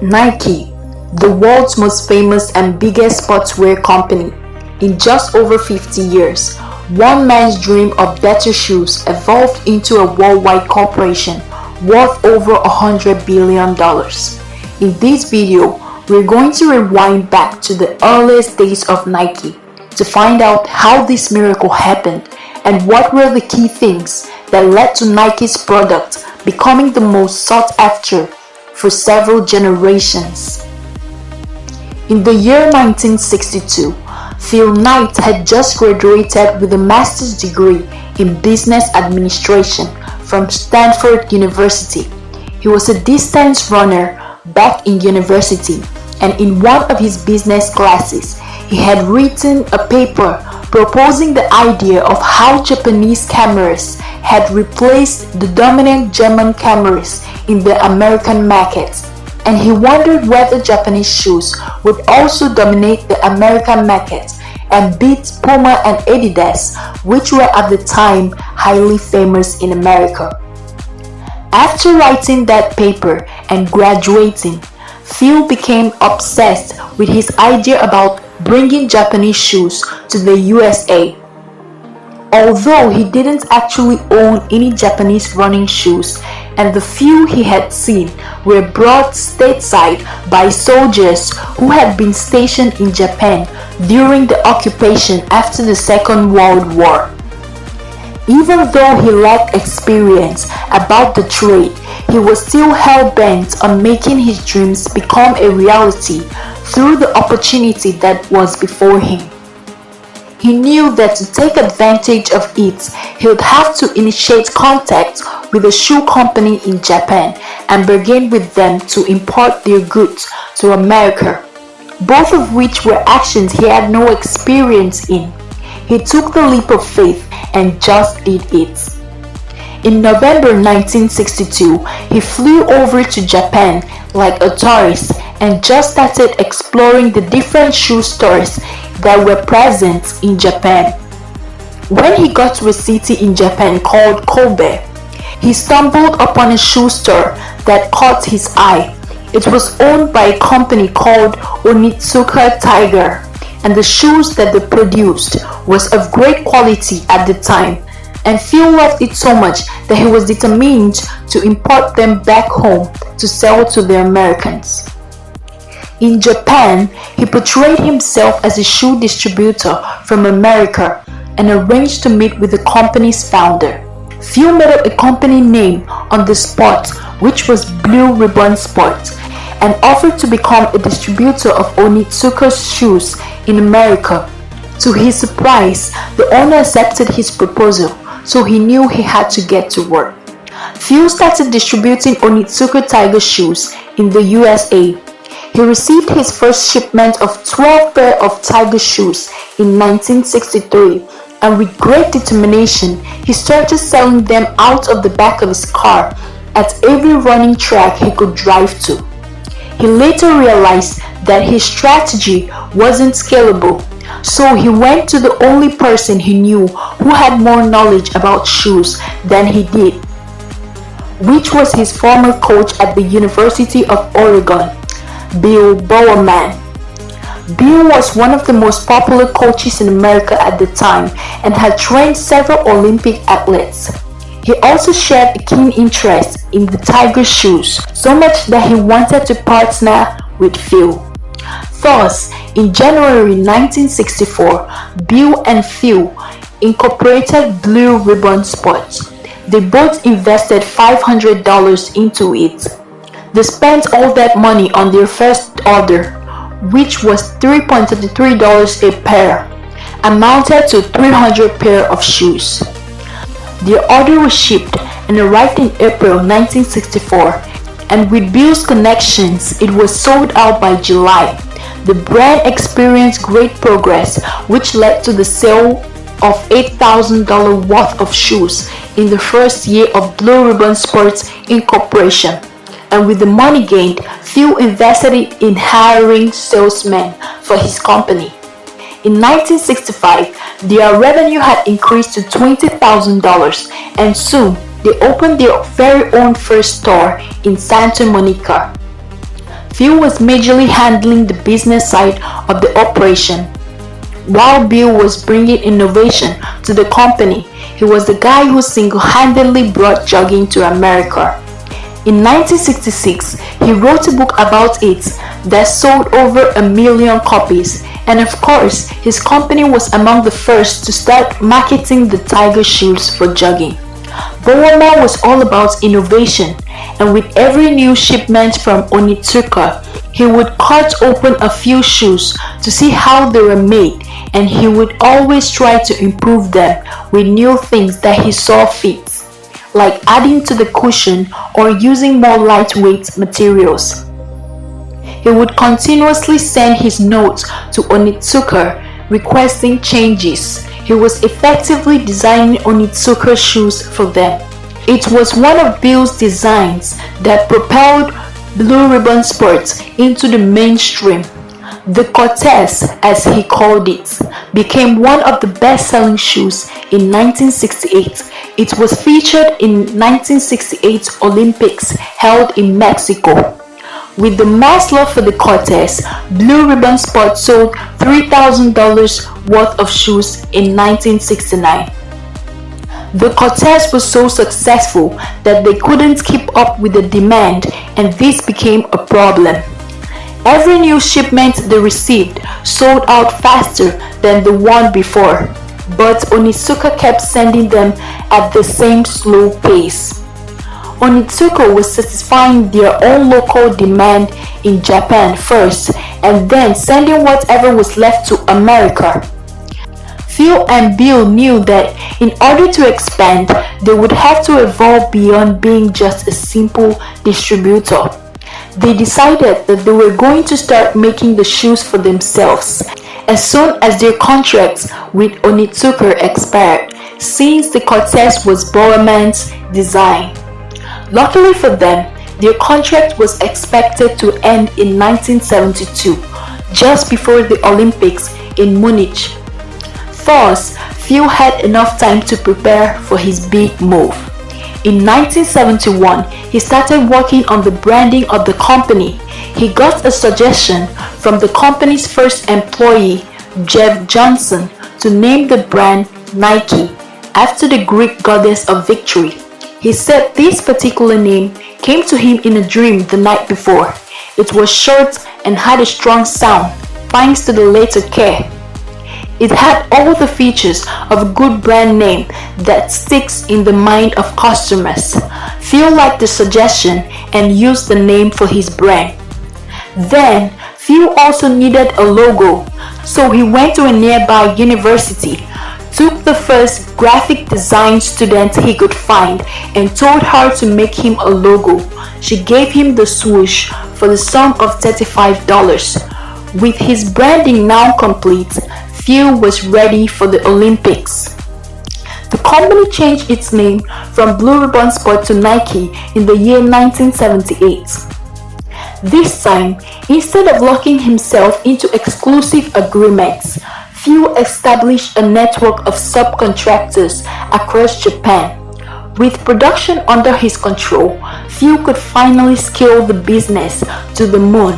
Nike, the world's most famous and biggest sportswear company. In just over 50 years, one man's dream of better shoes evolved into a worldwide corporation worth over $100 billion. In this video, we're going to rewind back to the earliest days of Nike to find out how this miracle happened and what were the key things that led to Nike's product becoming the most sought after for several generations. In the year 1962, Phil Knight had just graduated with a master's degree in business administration from Stanford University. He was a distance runner back in university, and in one of his business classes, he had written a paper proposing the idea of how Japanese cameras had replaced the dominant German cameras in the American market, and he wondered whether Japanese shoes would also dominate the American market and beat Puma and Adidas, which were at the time highly famous in America. After writing that paper and graduating, Phil became obsessed with his idea about bringing Japanese shoes to the USA. Although he didn't actually own any Japanese running shoes, and the few he had seen were brought stateside by soldiers who had been stationed in Japan during the occupation after the Second World War. Even though he lacked experience about the trade, he was still hell-bent on making his dreams become a reality through the opportunity that was before him. He knew that to take advantage of it, he would have to initiate contact with a shoe company in Japan and bargain with them to import their goods to America, both of which were actions he had no experience in. He took the leap of faith and just did it. In November 1962, he flew over to Japan like a tourist and just started exploring the different shoe stores that were present in Japan. When he got to a city in Japan called Kobe, he stumbled upon a shoe store that caught his eye. It was owned by a company called Onitsuka Tiger, and the shoes that they produced was of great quality at the time, and Phil loved it so much that he was determined to import them back home to sell to the Americans. In Japan, he portrayed himself as a shoe distributor from America and arranged to meet with the company's founder. Phil made up a company name on the spot, which was Blue Ribbon Sports, and offered to become a distributor of Onitsuka's shoes in America. To his surprise, the owner accepted his proposal, so he knew he had to get to work. Phil started distributing Onitsuka Tiger shoes in the USA. He received his first shipment of 12 pairs of Tiger shoes in 1963, and with great determination, he started selling them out of the back of his car at every running track he could drive to. He later realized that his strategy wasn't scalable, so he went to the only person he knew who had more knowledge about shoes than he did, which was his former coach at the University of Oregon, Bill Bowerman. Bill was one of the most popular coaches in America at the time and had trained several Olympic athletes. He also shared a keen interest in the Tiger shoes, so much that he wanted to partner with Phil. Thus, in January 1964, Bill and Phil incorporated Blue Ribbon Sports. They both invested $500 into it. They spent all that money on their first order, which was $3.33 a pair, amounted to 300 pairs of shoes. Their order was shipped and arrived in April 1964, and with Bill's connections, it was sold out by July. The brand experienced great progress, which led to the sale of $8,000 worth of shoes in the first year of Blue Ribbon Sports Incorporation. And with the money gained, Phil invested it in hiring salesmen for his company. In 1965, their revenue had increased to $20,000, and soon they opened their very own first store in Santa Monica. Phil was majorly handling the business side of the operation, while Bill was bringing innovation to the company. He was the guy who single-handedly brought jogging to America. In 1966, he wrote a book about it that sold over 1 million copies, and of course, his company was among the first to start marketing the Tiger shoes for jogging. Bowerman was all about innovation, and with every new shipment from Onitsuka, he would cut open a few shoes to see how they were made, and he would always try to improve them with new things that he saw fit, like adding to the cushion or using more lightweight materials. He would continuously send his notes to Onitsuka requesting changes. He was effectively designing Onitsuka shoes for them. It was one of Bill's designs that propelled Blue Ribbon Sports into the mainstream. The Cortez, as he called it, became one of the best-selling shoes in 1968. It was featured in 1968 Olympics held in Mexico. With the mass love for the Cortez, Blue Ribbon Sports sold $3,000 worth of shoes in 1969. The Cortez was so successful that they couldn't keep up with the demand, and this became a problem. Every new shipment they received sold out faster than the one before, but Onitsuka kept sending them at the same slow pace. Onitsuka was satisfying their own local demand in Japan first, and then sending whatever was left to America. Phil and Bill knew that in order to expand, they would have to evolve beyond being just a simple distributor. They decided that they were going to start making the shoes for themselves as soon as their contracts with Onitsuka expired, since the Cortez was Bowerman's design. Luckily for them, their contract was expected to end in 1972, just before the Olympics in Munich. Thus, Phil had enough time to prepare for his big move. In 1971, he started working on the branding of the company. He got a suggestion from the company's first employee, Jeff Johnson, to name the brand Nike, after the Greek goddess of victory. He said this particular name came to him in a dream the night before. It was short and had a strong sound, thanks to the later care. It had all the features of a good brand name that sticks in the mind of customers. Phil liked the suggestion and used the name for his brand. Then, Phil also needed a logo, so he went to a nearby university, took the first graphic design student he could find, and told her to make him a logo. She gave him the swoosh for the sum of $35. With his branding now complete, Phil was ready for the Olympics. The company changed its name from Blue Ribbon Sport to Nike in the year 1978. This time, instead of locking himself into exclusive agreements, Phil established a network of subcontractors across Japan. With production under his control, Phil could finally scale the business to the moon.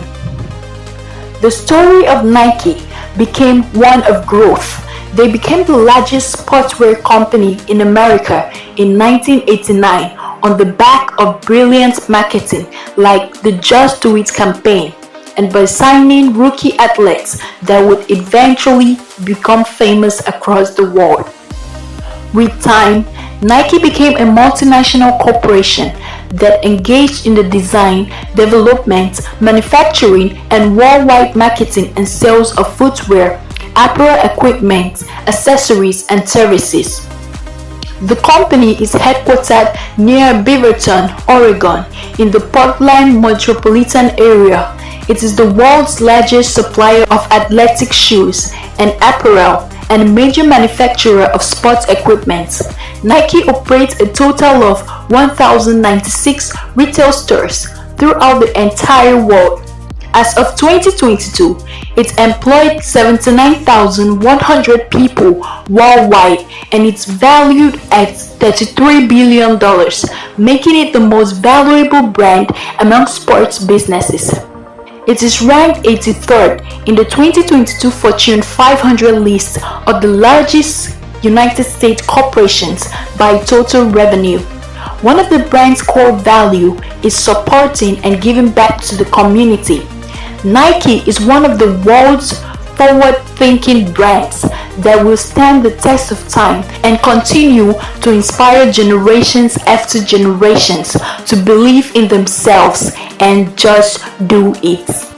The story of Nike became one of growth. They became the largest sportswear company in America in 1989 on the back of brilliant marketing like the Just Do It campaign, and by signing rookie athletes that would eventually become famous across the world. With time, Nike became a multinational corporation that engaged in the design, development, manufacturing, and worldwide marketing and sales of footwear, apparel equipment, accessories, and services. The company is headquartered near Beaverton, Oregon, in the Portland metropolitan area. It is the world's largest supplier of athletic shoes and apparel and a major manufacturer of sports equipment. Nike operates a total of 1,096 retail stores throughout the entire world. As of 2022, it employed 79,100 people worldwide, and it's valued at $33 billion, making it the most valuable brand among sports businesses. It is ranked 83rd in the 2022 Fortune 500 list of the largest United States corporations by total revenue. One of the brand's core values is supporting and giving back to the community. Nike is one of the world's forward-thinking brands that will stand the test of time and continue to inspire generations after generations to believe in themselves and just do it.